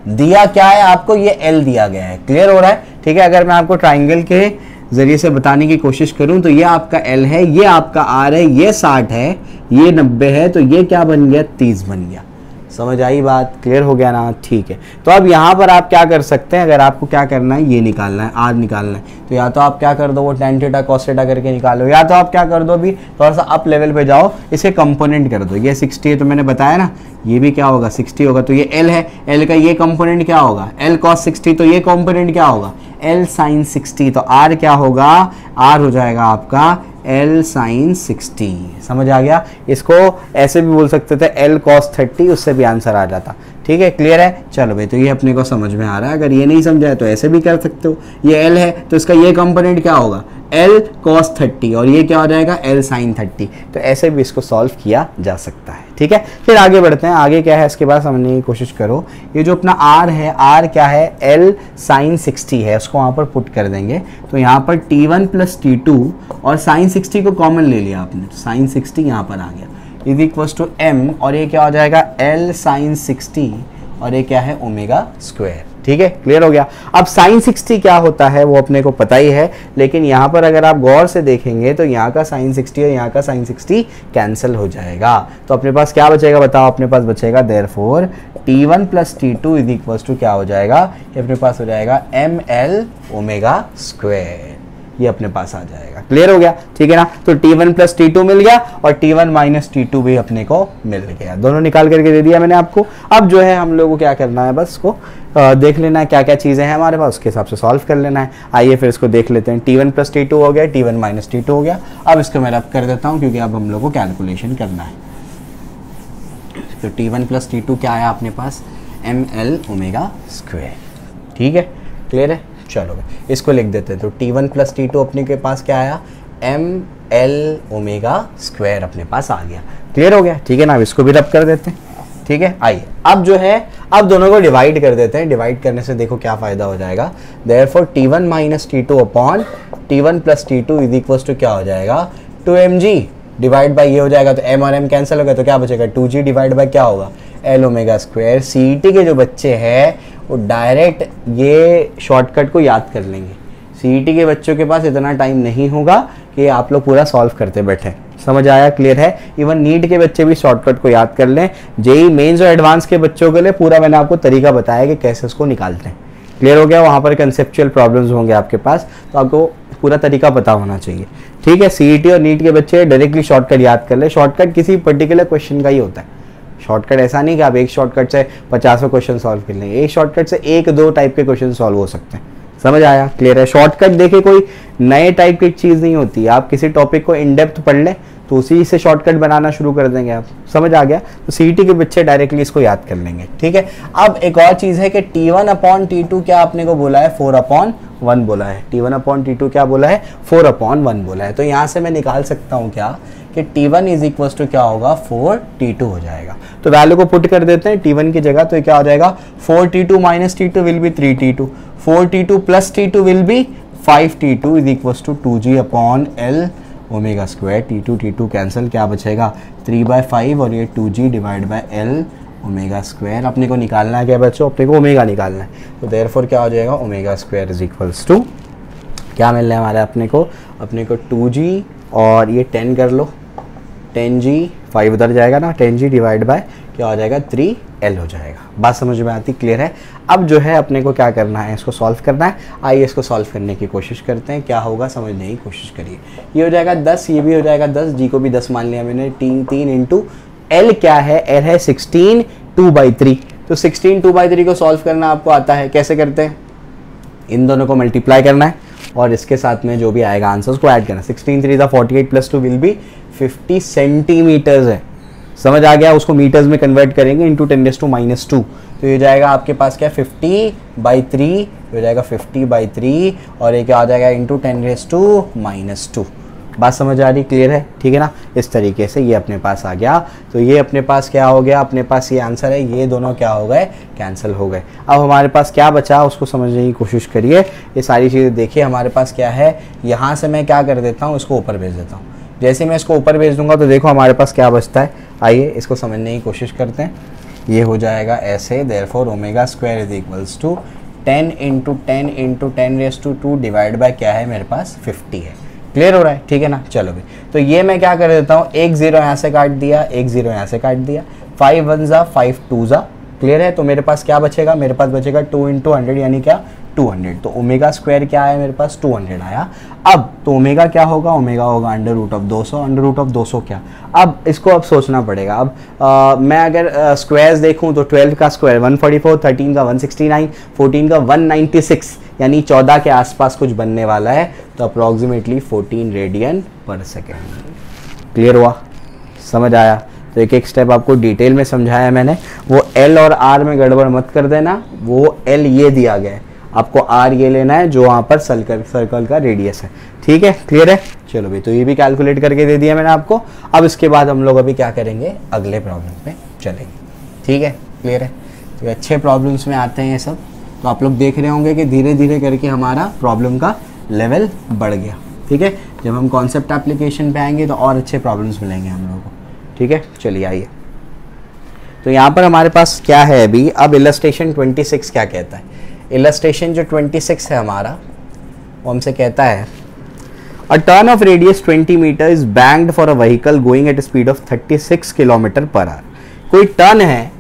दिया क्या है आपको, ये l दिया गया है। क्लियर हो रहा है? ठीक है। अगर मैं आपको ट्राइंगल के जरिए से बताने की कोशिश करूं तो ये आपका l है, ये आपका r है, ये 60 है, ये 90 है, तो ये क्या बन गया, 30 बन गया। समझ आई बात? क्लियर हो गया ना? ठीक है। तो अब यहाँ पर आप क्या कर सकते हैं, अगर आपको क्या करना है, ये निकालना है, आर निकालना है, तो या तो आप क्या कर दो, वो tan थीटा cos थीटा करके निकालो, या तो आप क्या कर दो, अभी थोड़ा सा अप लेवल पे जाओ, इसके कंपोनेंट कर दो। ये 60 है तो मैंने बताया ना, ये भी क्या होगा, 60 होगा, तो ये L है, L का ये कंपोनेंट क्या होगा, L cos 60, तो ये कंपोनेंट क्या होगा, L sin 60। तो R क्या होगा, R हो जाएगा आपका L sin 60। समझ आ गया? इसको ऐसे भी बोल सकते थे L cos 30, उससे भी आंसर आ जाता। ठीक है, क्लियर है? चलो भाई, तो ये अपने को समझ में आ रहा है। अगर ये नहीं समझा है तो ऐसे भी कर सकते हो। ये L है तो इसका ये कंपोनेंट क्या होगा, L cos 30, और ये क्या हो जाएगा, L sin 30। तो ऐसे भी इसको सॉल्व किया जा सकता है। ठीक है, फिर आगे बढ़ते हैं। आगे क्या है इसके बाद समझने की कोशिश करो। ये जो अपना R है, R क्या है, L sin 60 है, उसको वहाँ पर पुट कर देंगे। तो यहाँ पर T1 प्लस T2 और sin 60 को कॉमन ले लिया आपने, sin 60 यहाँ पर आ गया, इज इक्वल्स टू m, और ये क्या हो जाएगा, L sin 60, और ये क्या है, ओमेगा स्क्वायर। ठीक ठीक है, क्लियर हो गया। अब sin 60 क्या होता है वो अपने को पता ही है, लेकिन यहाँ पर अगर आप गौर से देखेंगे तो यहाँ का sin 60 और यहाँ का sin 60 कैंसिल हो जाएगा, तो अपने पास क्या बचेगा बताओ, अपने पास बचेगा therefore T1 plus T2 is equals to क्या हो जाएगा, ये अपने पास हो जाएगा ml ओमेगा स्क्वायर, ये अपने पास आ जाएगा, क्लियर हो गया, ठीक है ना। तो T1 प्लस T2 मिल गया और T1 माइनस T2 भी अपने को मिल गया, दोनों निकाल करके दे दिया मैंने आपको। अब जो है हम लोगों को क्या करना है, बस इसको देख लेना है क्या क्या चीज़ें हैं हमारे पास, उसके हिसाब से सॉल्व कर लेना है। आइए फिर इसको देख लेते हैं। T1 प्लस T2 हो गया, T1 माइनस T2 हो गया। अब इसको मैं रब कर देता हूँ क्योंकि अब हम लोग को कैलकुलेशन करना है। तो T1 प्लस T2 क्या आया अपने पास, ml ओमेगा स्क्वायर, ठीक है, क्लियर है। चलो इसको लिख देते हैं। तो T1 प्लस T2 अपने के पास क्या आया, ml ओमेगा स्क्वायर अपने पास आ गया, क्लियर हो गया, ठीक है ना। अब इसको भी रब कर देते हैं, ठीक है। आइए अब जो है, अब दोनों को डिवाइड कर देते हैं। डिवाइड करने से देखो क्या फ़ायदा हो जाएगा, therefore T1 minus T2 upon T1 plus T2 is equals to क्या हो जाएगा, 2mg डिवाइड बाई ये हो जाएगा, तो m और m कैंसिल हो गया, तो क्या बचेगा 2g डिवाइड बाई क्या होगा, l ओमेगा स्क्वायर। सीईटी के जो बच्चे हैं वो डायरेक्ट ये शॉर्टकट को याद कर लेंगे। सीईटी के बच्चों के पास इतना टाइम नहीं होगा कि आप लोग पूरा सॉल्व करते बैठे, समझ आया, क्लियर है। इवन नीट के बच्चे भी शॉर्टकट को याद कर लें। जेई मेंस और एडवांस के बच्चों के लिए पूरा मैंने आपको तरीका बताया कि कैसे उसको निकालते हैं, क्लियर हो गया। वहाँ पर कंसेप्चुअल प्रॉब्लम्स होंगे आपके पास, तो आपको पूरा तरीका पता होना चाहिए, ठीक है। सीईटी और नीट के बच्चे डायरेक्टली शॉर्टकट याद कर ले। शॉर्टकट किसी पर्टिकुलर क्वेश्चन का ही होता है। शॉर्टकट ऐसा नहीं कि आप एक शॉर्टकट से 50 क्वेश्चन सॉल्व कर लेंगे, एक शॉर्टकट से 1-2 टाइप के क्वेश्चन सॉल्व हो सकते हैं, समझ आया, क्लियर है। शॉर्टकट देखिए कोई नए टाइप की चीज़ नहीं होती। आप किसी टॉपिक को इन डेप्थ पढ़ लें तो उसी से शॉर्टकट बनाना शुरू कर देंगे आप, समझ आ गया। तो सीईटी के बच्चे डायरेक्टली इसको याद कर लेंगे, ठीक है। अब एक और चीज़ है कि T1 अपॉन T2 क्या आपने को बोला है, 4/1 बोला है। T1 अपॉन T2 क्या बोला है, 4/1 बोला है। तो यहाँ से मैं निकाल सकता हूँ क्या कि T1 इज इक्वल्स टू क्या होगा, 4T2 हो जाएगा। तो वैल्यू को पुट कर देते हैं T1 की जगह, तो ये क्या हो जाएगा, 4T2 minus T2 will be 3T2, 4T2 plus T2 will be 5T2 is equals to 2G upon L omega square. T2 cancel, क्या बचेगा 3/5 और ये 2G divide by L omega square. अपने को निकालना है क्या बच्चों, अपने को ओमेगा निकालना है। तो देयरफॉर क्या हो जाएगा, omega square is equals to क्या मिलने हमारे अपने को 2G और ये 10 कर लो, 10G 5 उधर जाएगा ना, 10G डिवाइड बाय क्या हो जाएगा 3L हो जाएगा। बात समझ में आती, क्लियर है। अब जो है अपने को क्या करना है, इसको सॉल्व करना है। आइए इसको सॉल्व करने की कोशिश करते हैं, क्या होगा समझने की कोशिश करिए। ये हो जाएगा 10, ये भी हो जाएगा 10, G को भी 10 मान लिया मैंने। 3 इंटू L क्या है, L है 16 2/3। तो 16 2/3 को सॉल्व करना आपको आता है, कैसे करते हैं, इन दोनों को मल्टीप्लाई करना है और इसके साथ में जो भी आएगा आंसर उसको ऐड करना। 16 3 48 प्लस 2 विल बी 50 सेंटीमीटर्स है, समझ आ गया। उसको मीटर्स में कन्वर्ट करेंगे इंटू 10⁻²। तो ये जाएगा आपके पास क्या 50/3, हो जाएगा 50/3 और ये क्या आ जाएगा इंटू 10⁻²। बात समझ आ रही, क्लियर है, ठीक है ना। इस तरीके से ये अपने पास आ गया। तो ये अपने पास क्या हो गया, अपने पास ये आंसर है, ये दोनों क्या हो गए, कैंसिल हो गए। अब हमारे पास क्या बचा उसको समझने की कोशिश करिए। ये सारी चीज़ें देखिए हमारे पास क्या है। यहाँ से मैं क्या कर देता हूँ, इसको ऊपर भेज देता हूँ। जैसे मैं इसको ऊपर भेज दूंगा तो देखो हमारे पास क्या बचता है। आइए इसको समझने की कोशिश करते हैं। ये हो जाएगा ऐसे, therefore omega square is equals to 10 into 10 into 10⁻² divide by क्या है मेरे पास 50 है। क्लियर हो रहा है, ठीक है ना। चलो भाई, तो ये मैं क्या कर देता हूँ, एक 0 यहाँ से काट दिया, एक 0 यहाँ से काट दिया, 5 1 जा 5 2 जा। क्लियर है। तो मेरे पास क्या बचेगा, मेरे पास बचेगा 2 इंटू 100 यानी क्या 200। तो ओमेगा स्क्वायर क्या आया मेरे पास 200 आया। अब तो ओमेगा क्या होगा, ओमेगा होगा √200। √200 क्या, अब इसको अब सोचना पड़ेगा। अब मैं अगर स्क्वायर्स देखूं तो 12 का स्क्वायर 144, 13 का 169, 14 का 196 यानी 14 के आसपास कुछ बनने वाला है। तो अप्रॉक्सीमेटली 14 रेडियन पर सेकेंड। क्लियर हुआ, समझ आया। तो एक एक स्टेप आपको डिटेल में समझाया मैंने। वो L और R में गड़बड़ मत कर देना। वो L ये दिया गया है, आपको R ये लेना है जो वहाँ पर सर्कल का रेडियस है, ठीक है, क्लियर है। चलो भाई, तो ये भी कैलकुलेट करके दे दिया मैंने आपको। अब इसके बाद हम लोग अभी क्या करेंगे, अगले प्रॉब्लम पे चलेंगे, ठीक है, क्लियर है। तो अच्छे प्रॉब्लम्स में आते हैं ये सब। तो आप लोग देख रहे होंगे कि धीरे धीरे करके हमारा प्रॉब्लम का लेवल बढ़ गया, ठीक है। जब हम कॉन्सेप्ट एप्लीकेशन पे आएंगे तो और अच्छे प्रॉब्लम्स मिलेंगे हम लोगों को, ठीक है। चलिए आइए, तो यहाँ पर हमारे पास क्या है अभी, अब इलस्ट्रेशन 26 क्या कहता है। इलस्ट्रेशन जो 26 है हमारा, वो हमसे कहता है a turn of radius 20 metre is banked for a vehicle going at speed of 36 kilometre per hour. कोई टर्न है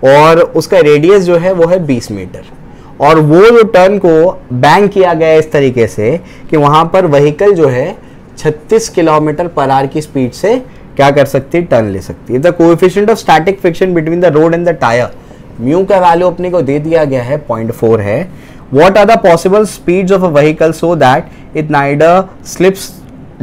और उसका रेडियस जो है वो है 20 मीटर, और वो जो टर्न को बैंक किया गया है इस तरीके से कि वहां पर व्हीकल जो है 36 किलोमीटर पर आवर की स्पीड से क्या कर सकती है, टर्न ले सकती है। The coefficient of static friction between the road and the tyre, mu का वैल्यू अपने को दे दिया गया है 0.4 है। What are the possible speeds of a vehicle so that it neither slips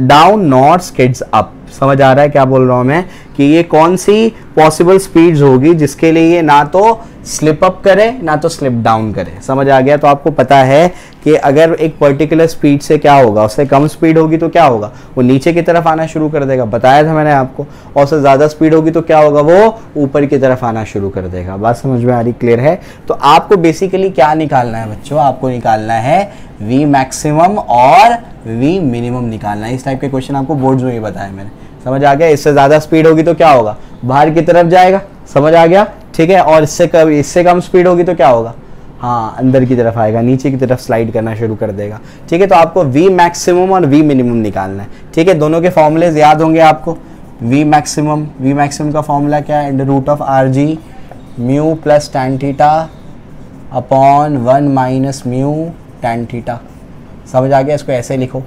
down not skids up. समझ आ रहा है क्या बोल रहा हूं मैं, कि ये कौन सी पॉसिबल स्पीड्स होगी जिसके लिए ये ना तो स्लिप अप करे ना तो स्लिप डाउन करे। समझ आ गया। तो आपको पता है कि अगर एक पर्टिकुलर स्पीड से क्या होगा, उससे कम स्पीड होगी तो क्या होगा, वो नीचे की तरफ आना शुरू कर देगा, बताया था मैंने आपको। और उससे ज़्यादा स्पीड होगी तो क्या होगा, वो ऊपर की तरफ आना शुरू कर देगा। बात समझ में आ रही, क्लियर है। तो आपको बेसिकली क्या निकालना है बच्चों, आपको निकालना है वी मैक्सिमम और वी मिनिमम निकालना है। इस टाइप के क्वेश्चन आपको बोर्ड्स में ही बताया मैंने। समझ आ गया। इससे ज़्यादा स्पीड होगी तो क्या होगा, बाहर की तरफ जाएगा। समझ आ गया, ठीक है। और इससे कम स्पीड होगी तो क्या होगा, हाँ अंदर की तरफ आएगा, नीचे की तरफ स्लाइड करना शुरू कर देगा। ठीक है। तो आपको वी मैक्सिमम और वी मिनिमम निकालना है। ठीक है। दोनों के फॉर्मूलेज याद होंगे आपको। वी मैक्सिमम का फॉर्मूला क्या है, under root of r g mu plus tan theta upon 1 minus mu tan theta. समझ आ गया। इसको ऐसे लिखो,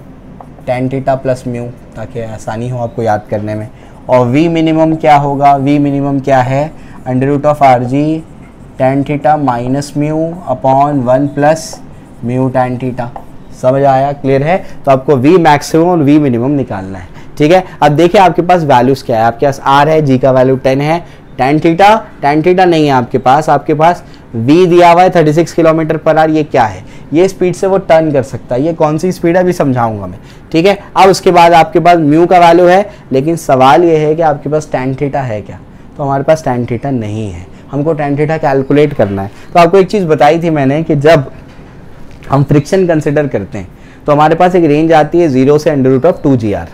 टैन थीटा प्लस म्यू, ताकि आसानी हो आपको याद करने में। और वी मिनिमम क्या होगा, वी मिनिमम क्या है, under root of r g tan theta minus mu upon 1 plus mu tan theta. समझ आया, क्लियर है। तो आपको वी मैक्सिमम और वी मिनिमम निकालना है। ठीक है। अब देखिए आपके पास वैल्यूज क्या है, आपके पास आर है, जी का वैल्यू 10 है, टैन थीटा नहीं है आपके पास v दिया हुआ है 36 किलोमीटर पर आवर। ये क्या है, ये स्पीड से वो टर्न कर सकता है। ये कौन सी स्पीड है अभी समझाऊंगा मैं। ठीक है। अब उसके बाद आपके पास म्यू का वैल्यू है, लेकिन सवाल ये है कि आपके पास टैन थीटा है क्या, तो हमारे पास टैन थीटा नहीं है। हमको टैन थीटा कैलकुलेट करना है। तो आपको एक चीज़ बताई थी मैंने कि जब हम फ्रिक्शन कंसिडर करते हैं तो हमारे पास एक रेंज आती है 0 से अंडर रूट ऑफ 2gr।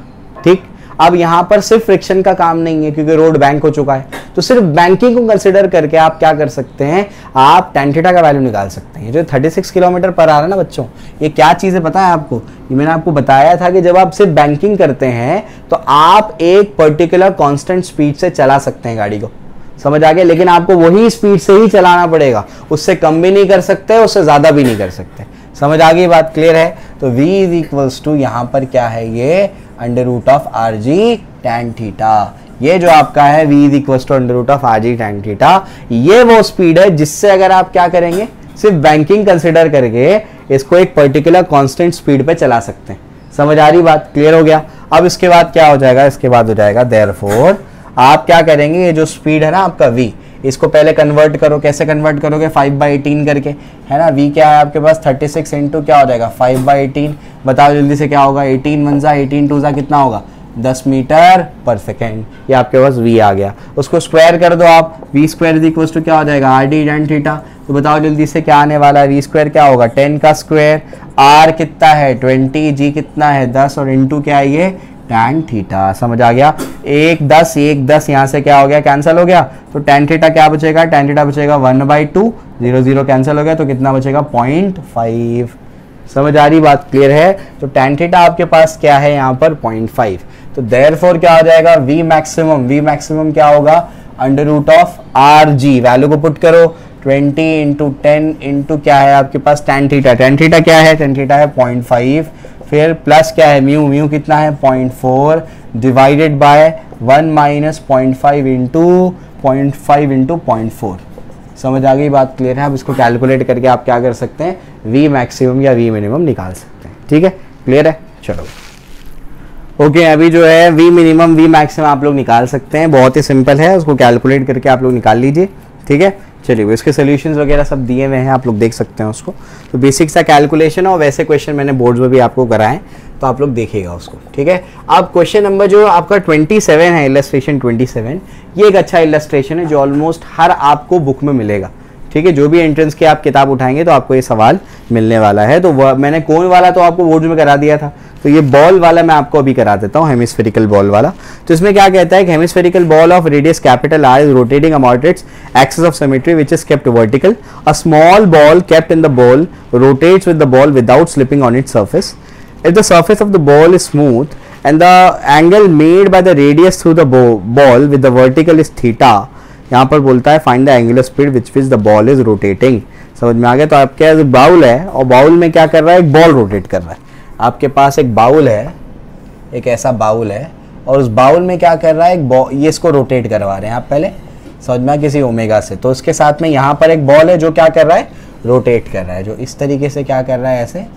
ठीक। अब यहाँ पर सिर्फ फ्रिक्शन का काम नहीं है क्योंकि रोड बैंक हो चुका है, तो सिर्फ बैंकिंग को कंसिडर करके आप क्या कर सकते हैं, आप टैन थीटा का वैल्यू निकाल सकते हैं। जो 36 किलोमीटर पर आ रहा है ना बच्चों, ये क्या चीज़ है पता है आपको, ये मैंने आपको बताया था कि जब आप सिर्फ बैंकिंग करते हैं तो आप एक पर्टिकुलर कांस्टेंट स्पीड से चला सकते हैं गाड़ी को। समझ आ गया। लेकिन आपको वही स्पीड से ही चलाना पड़ेगा, उससे कम भी नहीं कर सकते, उससे ज़्यादा भी नहीं कर सकते। समझ आ गई बात, क्लियर है। तो v इज इक्वल्स टू यहाँ पर क्या है, ये under root of r g tan theta. ये जो आपका है v is equals to under root of r g tan theta, ये वो स्पीड है जिससे अगर आप क्या करेंगे, सिर्फ बैंकिंग कंसिडर करके इसको एक पर्टिकुलर कांस्टेंट स्पीड पे चला सकते हैं। समझ आ रही बात, क्लियर हो गया। अब इसके बाद क्या हो जाएगा, इसके बाद हो जाएगा देयरफॉर आप क्या करेंगे, ये जो स्पीड है ना आपका v, इसको पहले कन्वर्ट करो। कैसे कन्वर्ट करोगे, 5/18 करके, है ना। v क्या है आपके पास 36 इंटू क्या हो जाएगा 5/18। बताओ जल्दी से क्या होगा, 18 1 जा 18 2 जा कितना होगा 10 मीटर पर सेकेंड। ये आपके पास v आ गया। उसको स्क्वायर कर दो आप, v square is equal to क्या हो जाएगा r d टैन थीटा। तो बताओ जल्दी से क्या आने वाला है, v स्क्वायर क्या होगा 10 का स्क्वायर, r कितना है 20, g कितना है 10 और इंटू क्या है ये टैन थीटा। समझ आ गया। 1 10 1 10 यहाँ से क्या हो गया, कैंसिल हो गया। तो टैन थीटा क्या बचेगा, टैन थीटा बचेगा 1/2, 0 0 कैंसिल हो गया, तो कितना बचेगा 0.5। समझ आ रही बात, क्लियर है। तो टैन थीटा आपके पास क्या है यहाँ पर 0.5। तो देयरफॉर क्या हो जाएगा, वी मैक्सिमम क्या होगा under root of r g, value को पुट करो 20 इंटू 10 इंटू क्या है आपके पास टैन थीटा क्या है, टैन थीटा है 0.5, फिर प्लस क्या है म्यू कितना है 0.4 डिवाइडेड बाय 1 माइनस 0.5 इंटू 0.4। समझ आ गई बात, क्लियर है। अब इसको कैलकुलेट करके आप क्या कर सकते हैं, वी मैक्सिमम या वी मिनिमम निकाल सकते हैं। ठीक है, क्लियर है। चलो ओके, अभी जो है वी मिनिमम वी मैक्सिमम आप लोग निकाल सकते हैं, बहुत ही सिंपल है, उसको कैलकुलेट करके आप लोग निकाल लीजिए। ठीक है, चलिए इसके सोल्यूशंस वगैरह सब दिए हुए हैं, आप लोग देख सकते हैं उसको। तो बेसिक सा कैलकुलेशन और वैसे क्वेश्चन मैंने बोर्ड्स में भी आपको कराएं, तो आप लोग देखिएगा उसको। ठीक है, अब क्वेश्चन नंबर जो आपका 27 है, इलस्ट्रेशन 27, ये एक अच्छा इलस्ट्रेशन है जो ऑलमोस्ट हर आपको बुक में मिलेगा। ठीक है, जो भी एंट्रेंस की आप किताब उठाएंगे तो आपको ये सवाल मिलने वाला है। तो मैंने कोन वाला तो आपको बोर्ड में करा दिया था, तो ये बॉल वाला मैं आपको अभी करा देता हूँ, हेमिस्फेरिकल बॉल वाला। तो इसमें क्या कहता है कि hemispherical bowl of radius capital R is rotating about its axis of symmetry which is kept vertical. A small ball kept in the bowl rotates with the bowl without slipping on its surface. If the surface of the bowl is smooth and the angle made by the radius through the ball with the vertical is theta। यहाँ पर बोलता है find the angular speed which the ball is rotating। समझ में आ गया? तो आपके पास bowl है और बाउल में क्या कर रहा है, एक बॉल रोटेट कर रहा है। आपके पास एक बाउल है, एक ऐसा बाउल है और उस बाउल में क्या कर रहा है, ये इसको रोटेट करवा रहे हैं आप पहले, समझ में किसी ओमेगा से। तो उसके साथ में यहाँ पर एक बॉल है जो क्या कर रहा है, रोटेट कर रहा है, जो इस तरीके से क्या कर रहा है, ऐसे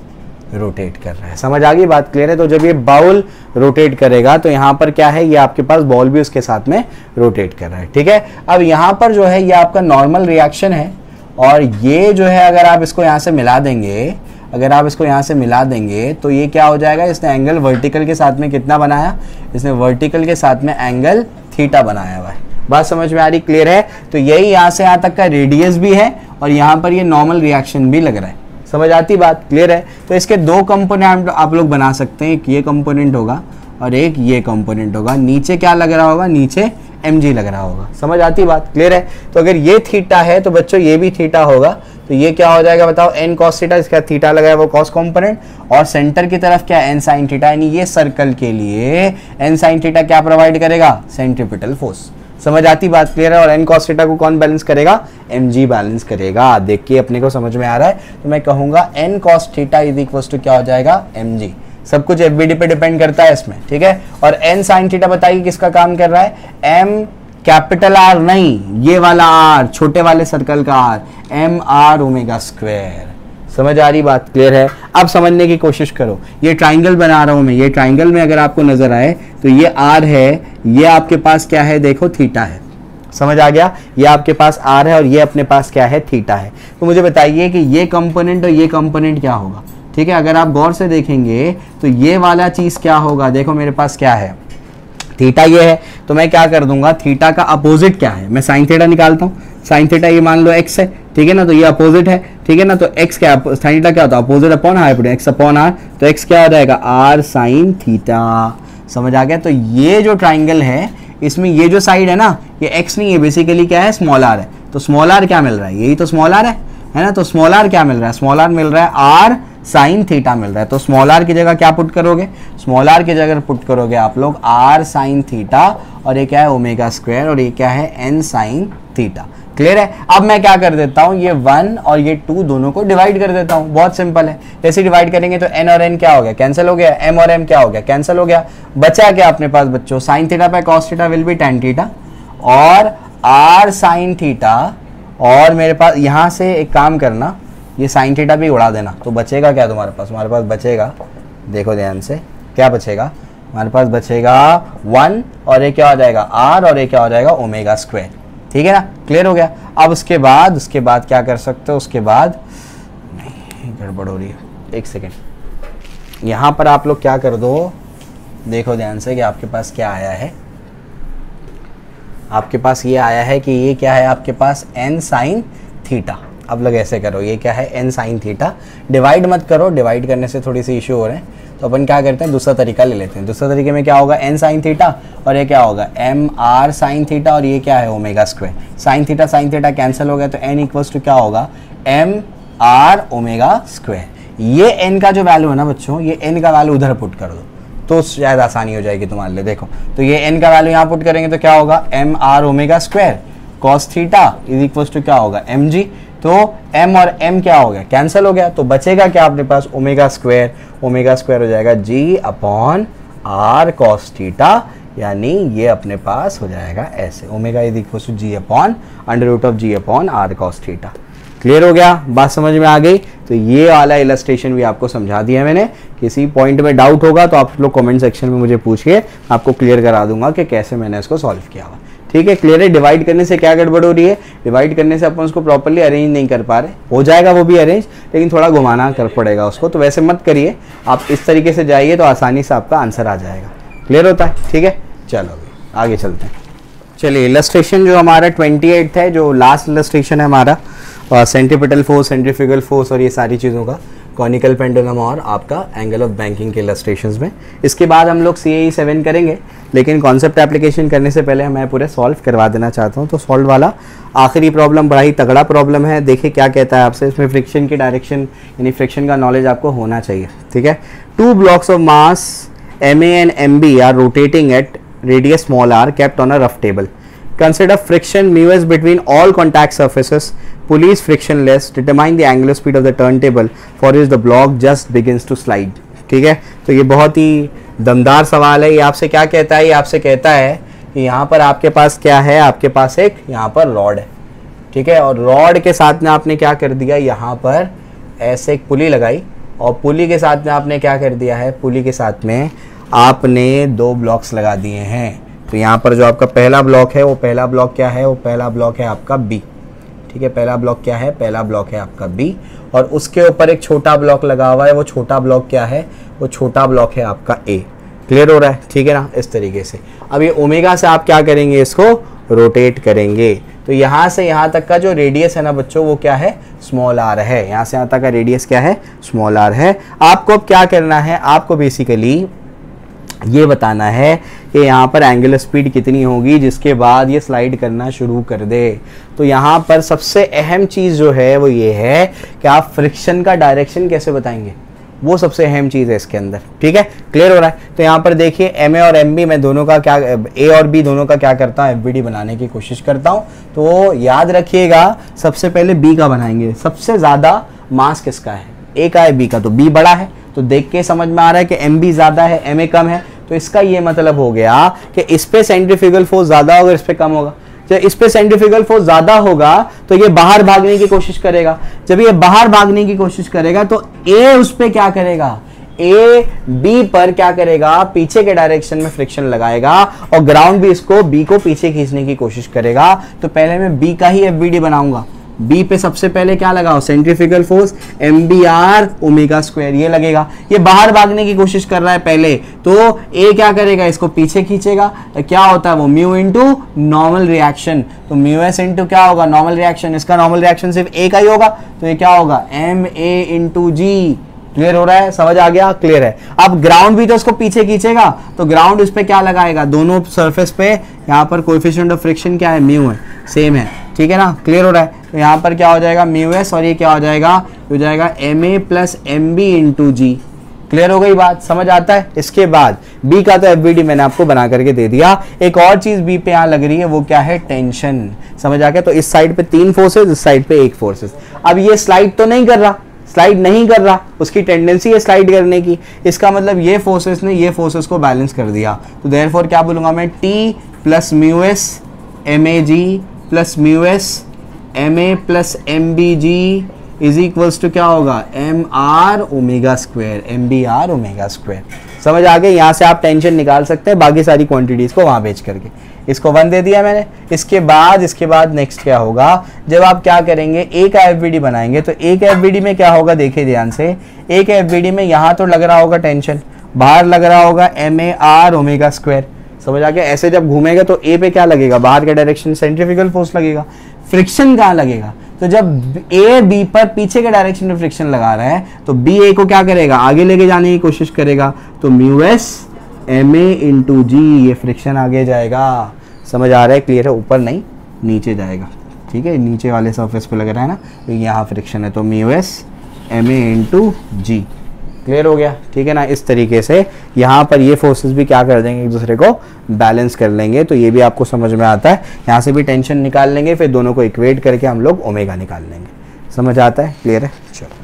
रोटेट कर रहा है। समझ आ गई बात? क्लियर है? तो जब ये बाउल रोटेट करेगा तो यहाँ पर क्या है, ये आपके पास बॉल भी उसके साथ में रोटेट कर रहा है। ठीक है, अब यहाँ पर जो है ये आपका नॉर्मल रिएक्शन है और ये जो है अगर आप इसको यहाँ से मिला देंगे, अगर आप इसको यहाँ से मिला देंगे तो ये क्या हो जाएगा, इसने एंगल वर्टिकल के साथ में कितना बनाया, इसने वर्टिकल के साथ में एंगल थीटा बनाया हुआ है। बात समझ में आ रही? क्लियर है? तो यही यहाँ से यहाँ तक का रेडियस भी है और यहाँ पर ये नॉर्मल रिएक्शन भी लग रहा है। समझ आती बात? क्लियर है? तो इसके दो कंपोनेंट आप लोग बना सकते हैं, एक ये कंपोनेंट होगा और एक ये कंपोनेंट होगा। नीचे क्या लग रहा होगा, नीचे mg लग रहा होगा। समझ आती बात? क्लियर है? तो अगर ये थीटा है तो बच्चों ये भी थीटा होगा, तो ये क्या हो जाएगा बताओ, n cos थीटा, इसका थीटा लगा है वो cos कंपोनेंट, और सेंटर की तरफ क्या n sin थीटा, यानी ये सर्कल के लिए n sin थीटा क्या प्रोवाइड करेगा, सेंट्रीपिटल फोर्स। समझ आती बात? क्लियर है? और n cos थीटा को कौन बैलेंस करेगा, mg बैलेंस करेगा। देखिए अपने को समझ में आ रहा है, तो मैं कहूंगा n cos theta is equal to क्या हो जाएगा, mg। सब कुछ FBD पे डिपेंड करता है इसमें, ठीक है। और n sin थीटा बताइए किसका काम कर रहा है, m कैपिटल R नहीं, ये वाला R, छोटे वाले सर्कल का R, m r omega square. समझ आ रही बात? क्लियर है? अब समझने की कोशिश करो, ये ट्राइंगल बना रहा हूं मैं, ये ट्राइंगल में अगर आपको नजर आए तो ये R है, ये आपके पास क्या है, देखो थीटा है। समझ आ गया? ये आपके पास R है और ये अपने पास क्या है, थीटा है। तो मुझे बताइए कि ये कंपोनेंट और ये कंपोनेंट क्या होगा, ठीक है। अगर आप गौर से देखेंगे तो ये वाला चीज क्या होगा, देखो मेरे पास क्या है, थीटा ये है, तो मैं क्या कर दूंगा, थीटा का अपोजिट क्या है, मैं साइन थीटा निकालता हूँ। साइन थीटा ये मान लो x है, ठीक है ना, तो ये अपोजिट है, ठीक है ना। तो x क्या, साइन थीटा क्या होता है, opposite upon hypotenuse, x upon r, तो x क्या हो जाएगा, r साइन थीटा। समझ आ गया? तो ये जो ट्राइंगल है इसमें ये जो साइड है ना, ये x नहीं है, बेसिकली क्या है, स्मॉल r है। तो स्मॉल r क्या मिल रहा है, यही तो स्मॉल r है ना। तो स्मॉल r क्या मिल रहा है, स्मॉल r मिल रहा है r साइन थीटा मिल रहा है। तो स्मॉल r की जगह क्या पुट करोगे, स्मॉल r की जगह पुट करोगे आप लोग r साइन थीटा, और ये क्या है, ओमेगा स्क्वायर, और ये क्या है, n साइन थीटा। क्लियर है? अब मैं क्या कर देता हूं, ये 1 और ये 2 दोनों को डिवाइड कर देता हूं। बहुत सिंपल है, जैसे डिवाइड करेंगे तो n और n क्या हो गया, कैंसिल हो गया, m और m क्या हो गया, कैंसिल हो गया। बचा क्या अपने पास बच्चों, sine theta by cos theta will be tan theta, और r साइन थीटा, और मेरे पास यहां से एक काम करना, ये साइन थीटा भी उड़ा देना, तो बचेगा क्या तुम्हारे पास, हमारे पास बचेगा, देखो ध्यान से क्या बचेगा, हमारे पास बचेगा 1 और ये क्या हो जाएगा r, और ये क्या हो जाएगा, ओमेगा स्क्वायर। ठीक है ना? क्लियर हो गया? अब उसके बाद क्या कर सकते हो, उसके बाद नहीं गड़बड़ हो रही है, एक सेकेंड, यहां पर आप लोग क्या कर दो, देखो ध्यान से कि आपके पास क्या आया है, आपके पास ये आया है कि ये क्या है, आपके पास n साइन थीटा। अब लोग ऐसे करो, ये क्या है, n साइन थीटा, डिवाइड मत करो, डिवाइड करने से थोड़ी सी इशू हो रहे हैं, तो अपन क्या करते हैं, दूसरा तरीका ले लेते हैं। दूसरा तरीके में क्या होगा, n साइन थीटा, और ये क्या होगा, m r साइन थीटा, और ये क्या है, omega square. Sine theta cancel हो गया, तो n इक्वल्स टू क्या होगा, m r ओमेगा स्क्वायर। ये n का जो वैल्यू है ना बच्चों, ये n का वैल्यू उधर पुट कर दो तो शायद आसानी हो जाएगी तुम्हारे लिए। देखो तो ये n का वैल्यू यहाँ पुट करेंगे तो क्या होगा, m r omega square cos theta is equals to क्या होगा, mg। तो m और m क्या हो गया, कैंसिल हो गया, तो बचेगा क्या अपने पास, ओमेगा स्क्वायर। ओमेगा स्क्वायर हो जाएगा g upon r cos theta, यानी ये अपने पास हो जाएगा ऐसे, omega is equals to g upon under root of g upon r cos theta. Clear हो गया? बात समझ में आ गई? तो ये वाला इलस्ट्रेशन भी आपको समझा दिया मैंने। किसी पॉइंट में डाउट होगा तो आप लोग कमेंट सेक्शन में मुझे पूछिए, आपको क्लियर करा दूंगा कि कैसे मैंने इसको सॉल्व किया हुआ। ठीक है? क्लियर है? डिवाइड करने से क्या गड़बड़ हो रही है, डिवाइड करने से अपन उसको प्रॉपर्ली अरेंज नहीं कर पा रहे, हो जाएगा वो भी अरेंज, लेकिन थोड़ा घुमाना कर पड़ेगा उसको। तो वैसे मत करिए, आप इस तरीके से जाइए तो आसानी से आपका आंसर आ जाएगा। क्लियर होता है? ठीक है, चलो आगे चलते हैं। चलिए इलस्ट्रेशन जो हमारा 28 है, जो लास्ट इलस्ट्रेशन है हमारा, सेंट्रीपिटल फोर्स, सेंट्रीफ्यूगल फोर्स और ये सारी चीज़ों का, कॉनिकल पेंडुलम और आपका एंगल ऑफ बैंकिंग के इलस्ट्रेशंस में। इसके बाद हम लोग CAE 7 करेंगे, लेकिन कॉन्सेप्ट एप्लीकेशन करने से पहले मैं पूरे सॉल्व करवा देना चाहता हूँ। तो सॉल्व वाला आखिरी प्रॉब्लम बड़ा ही तगड़ा प्रॉब्लम है। देखिए क्या कहता है आपसे, इसमें फ्रिक्शन की डायरेक्शन यानी फ्रिक्शन का नॉलेज आपको होना चाहिए, ठीक है। 2 blocks of mass MA and MB are rotating at radius small r kept on a rough table. Consider friction μs between all contact surfaces. Pulley is frictionless. Determine the angular speed of the turntable for which the block just begins to slide. ठीक है, तो ये बहुत ही दमदार सवाल है। ये आपसे क्या कहता है, ये आपसे कहता है कि यहाँ पर आपके पास क्या है, आपके पास एक यहाँ पर रॉड है, ठीक है, और रॉड के साथ में आपने क्या कर दिया, यहाँ पर ऐसे एक पुली लगाई, और पुली के साथ में आपने क्या कर दिया है, पुली के साथ में आपने 2 ब्लॉक्स लगा दिए हैं। तो यहाँ पर जो आपका पहला ब्लॉक है, वो पहला ब्लॉक क्या है, वो पहला ब्लॉक है आपका B, ठीक है। पहला ब्लॉक क्या है, पहला ब्लॉक है आपका B, और उसके ऊपर एक छोटा ब्लॉक लगा हुआ है, वो छोटा ब्लॉक क्या है, वो छोटा ब्लॉक है आपका A। क्लियर हो रहा है, ठीक है ना, इस तरीके से। अब ये ओमेगा से आप क्या करेंगे, इसको रोटेट करेंगे। तो यहाँ से यहाँ तक का जो रेडियस है ना बच्चों, वो क्या है, स्मॉल r है। यहाँ से यहाँ तक का रेडियस क्या है, स्मॉल r है। आपको अब क्या करना है, आपको बेसिकली ये बताना है कि यहाँ पर एंगुलर स्पीड कितनी होगी जिसके बाद ये स्लाइड करना शुरू कर दे। तो यहाँ पर सबसे अहम चीज़ जो है वो ये है कि आप फ्रिक्शन का डायरेक्शन कैसे बताएंगे, वो सबसे अहम चीज़ है इसके अंदर, ठीक है। क्लियर हो रहा है। तो यहाँ पर देखिए MA और MB मैं दोनों का क्या, A और B दोनों का क्या करता हूँ, FBD बनाने की कोशिश करता हूँ। तो याद रखिएगा, सबसे पहले B का बनाएंगे। सबसे ज़्यादा मास किसका है, A का है, B का, तो B बड़ा है, तो देख के समझ में आ रहा है कि MB ज़्यादा है, MA कम है। तो इसका ये मतलब हो गया कि इस पे सेंट्रीफ्यूगल फोर्स ज़्यादा होगा, इस पे कम होगा। जब इस पे सेंट्रीफ्यूगल फोर्स ज़्यादा होगा तो ये बाहर भागने की कोशिश करेगा। जब ये बाहर भागने की कोशिश करेगा तो A उस पे क्या करेगा, A B पर क्या करेगा, पीछे के डायरेक्शन में फ्रिक्शन लगाएगा, और ग्राउंड भी इसको B को पीछे खींचने की कोशिश करेगा। तो पहले मैं B का ही FBD बनाऊंगा। B पे सबसे पहले क्या लगाओ, centrifugal force MBR omega square, ये लगेगा। ये बाहर भागने की कोशिश कर रहा है पहले, तो A क्या करेगा, इसको पीछे खींचेगा। तो क्या होता है वो, म्यू इंटू नॉर्मल रिएक्शन। तो म्यू एस इंटू क्या होगा, नॉर्मल रिएक्शन। इसका नॉर्मल रिएक्शन सिर्फ A का ही होगा, तो ये क्या होगा, MA इंटू G। क्लियर हो रहा है, समझ आ गया, क्लियर है। अब ग्राउंड भी तो उसको पीछे खींचेगा, तो ग्राउंड इस पे क्या लगाएगा, दोनों सरफेस पे यहाँ पर कोएफिशिएंट ऑफ फ्रिक्शन क्या है, म्यू है, सेम है, ठीक है ना। क्लियर हो रहा है। तो यहाँ पर क्या हो जाएगा, म्यू एस, और ये क्या हो जाएगा, हो जाएगा MA plus MB into G। Clear हो गई बात, समझ आता है। इसके बाद B का तो FBD मैंने आपको बना करके दे दिया। एक और चीज B पे यहाँ लग रही है, वो क्या है, टेंशन। समझ आ गया। तो इस साइड पे 3 फोर्सेस, इस साइड पे 1 फोर्सेस। अब ये स्लाइड तो नहीं कर रहा, स्लाइड नहीं कर रहा, उसकी टेंडेंसी है स्लाइड करने की। इसका मतलब ये फोर्सेस ने ये फोर्सेस को बैलेंस कर दिया। तो देयरफॉर क्या बोलूंगा मैं, T plus mu s MAG plus mu s MA plus MBG is equals to क्या होगा, MR omega square, MBR omega square. समझ आ गए। यहाँ से आप टेंशन निकाल सकते हैं बाकी सारी क्वांटिटीज को वहाँ बेच करके। इसको 1 दे दिया मैंने। इसके बाद नेक्स्ट क्या होगा, जब आप क्या करेंगे, A का FBD बनाएंगे। तो A का FBD में क्या होगा, देखिए ध्यान से। A का FBD में यहाँ तो लग रहा होगा टेंशन, बाहर लग रहा होगा MAR ओमेगा स्क्वायर। समझ आ गया। ऐसे जब घूमेगा तो A पे क्या लगेगा, बाहर के डायरेक्शन सेंट्रीफ्यूगल फोर्स लगेगा। फ्रिक्शन कहाँ लगेगा, तो जब A B पर पीछे के डायरेक्शन में फ्रिक्शन लगा रहा है तो B A को क्या करेगा, आगे लेके जाने की कोशिश करेगा। तो mu s MA into G, ये फ्रिक्शन आगे जाएगा। समझ आ रहा है, क्लियर है। ऊपर नहीं, नीचे जाएगा, ठीक है। नीचे वाले सरफेस पे लग रहा है ना, तो यहाँ फ्रिक्शन है, तो mu s MA into G। Clear हो गया, ठीक है ना। इस तरीके से यहाँ पर ये फोर्सेस भी क्या कर देंगे, एक दूसरे को बैलेंस कर लेंगे। तो ये भी आपको समझ में आता है। यहाँ से भी टेंशन निकाल लेंगे, फिर दोनों को इक्वेट करके हम लोग ओमेगा निकाल लेंगे। समझ आता है, क्लियर है। चलो।